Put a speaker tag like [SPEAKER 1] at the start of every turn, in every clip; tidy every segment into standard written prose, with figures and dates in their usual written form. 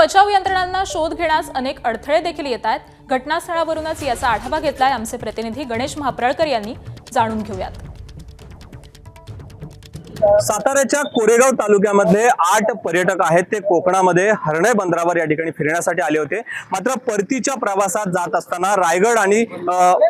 [SPEAKER 1] बचाव यंत्रणांना शोध घेण्यास अनेक अडथळे देखील येत आहेत. घटनास्थळावरूनच याचा आढावा घेतलाय आमचे प्रतिनिधी गणेश महाप्रळकर यांनी. जाणून घेऊयात.
[SPEAKER 2] साताऱ्याच्या कोरेगाव तालुक्यामध्ये 8 पर्यटक आहेत ते कोकणामध्ये हर्णे बंदरावर या ठिकाणी फिरण्यासाठी आले होते. मात्र परतीच्या प्रवासात जात असताना रायगड आणि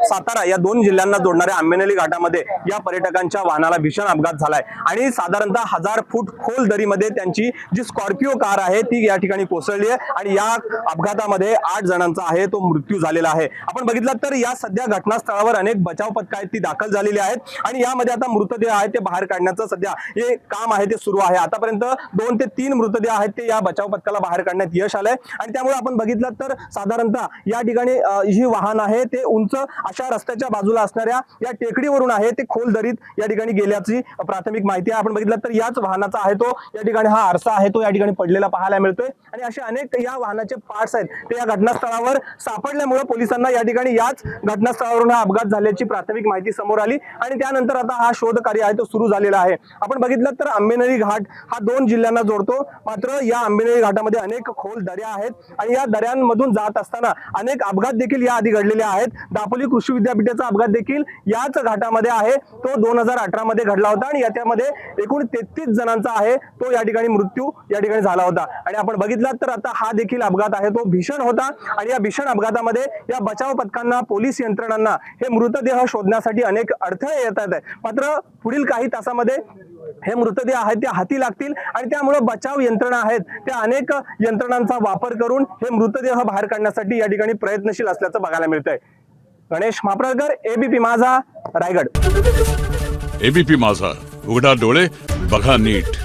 [SPEAKER 2] सातारा या 2 जिल्ह्यांना जोडणाऱ्या आंबेनळी घाटामध्ये या पर्यटकांच्या वाहनाला भीषण अपघात झालाय आणि साधारणतः 1000 फूट खोल दरीमध्ये त्यांची जी स्कॉर्पिओ कार आहे ती या ठिकाणी कोसळली आहे आणि या अपघातामध्ये 8 जणांचा आहे तो मृत्यू झालेला आहे. आपण बघितलं तर या सध्या घटनास्थळावर अनेक बचाव पथक आहेत ती दाखल झालेली आहेत आणि यामध्ये आता मृतदेह आहेत ते बाहेर काढण्याचं सध्या हे काम आहे ते सुरू आहे. आतापर्यंत 2 ते 3 मृतदेह आहेत ते या बचाव पथकाला बाहेर काढण्यात यश आलंय आणि त्यामुळे आपण बघितलं तर साधारणतः या ठिकाणी ही वाहन आहे ते उंच अशा रस्त्याच्या बाजूला असणाऱ्या या टेकडीवरून आहे ते खोल दरीत या ठिकाणी गेल्याची प्राथमिक माहिती आहे. आपण बघितलं तर याच वाहनाचा आहे तो या ठिकाणी हा आरसा आहे तो या ठिकाणी पडलेला पाहायला मिळतोय आणि असे अनेक या वाहनाचे पार्ट्स आहेत ते या घटनास्थळावर सापडल्यामुळे पोलिसांना या ठिकाणी याच घटनास्थळावरून हा अपघात झाल्याची प्राथमिक माहिती समोर आली आणि त्यानंतर आता हा शोध कार्य आहे तो सुरू झालेला आहे. आपण बघितलं तर आंबेनळी घाट हा 2 जिल्ह्यांना जोडतो. मात्र या आंबेनळी घाटामध्ये अनेक खोल दऱ्या आहेत आणि या दऱ्यांमधून जात असताना अनेक अपघात देखील या आधी घडलेले आहेत. दापोली कृषी विद्यापीठाचा अपघात देखील याच घाटामध्ये आहे तो 2018 मध्ये घडला होता आणि याच्यामध्ये एकूण 33 जणांचा आहे तो या ठिकाणी मृत्यू या ठिकाणी झाला होता. आणि आपण बघितलं तर आता हा देखील अपघात आहे तो भीषण होता आणि या भीषण अपघातामध्ये या बचाव पथकांना पोलीस यंत्रणांना हे मृतदेह शोधण्यासाठी अनेक अडथळे येत आहेत. मात्र पुढील काही तासामध्ये हे मृतदेह आहेत ते हाती लागतील आणि त्यामुळे बचाव यंत्रणा आहेत त्या अनेक यंत्रणांचा वापर करून हे मृतदेह बाहेर काढण्यासाठी या ठिकाणी प्रयत्नशील असल्याचं बघायला मिळतंय. गणेश महाप्रळकर, एबीपी माझा, रायगड.
[SPEAKER 3] एबीपी माझा, उघडा डोळे बघा नीट.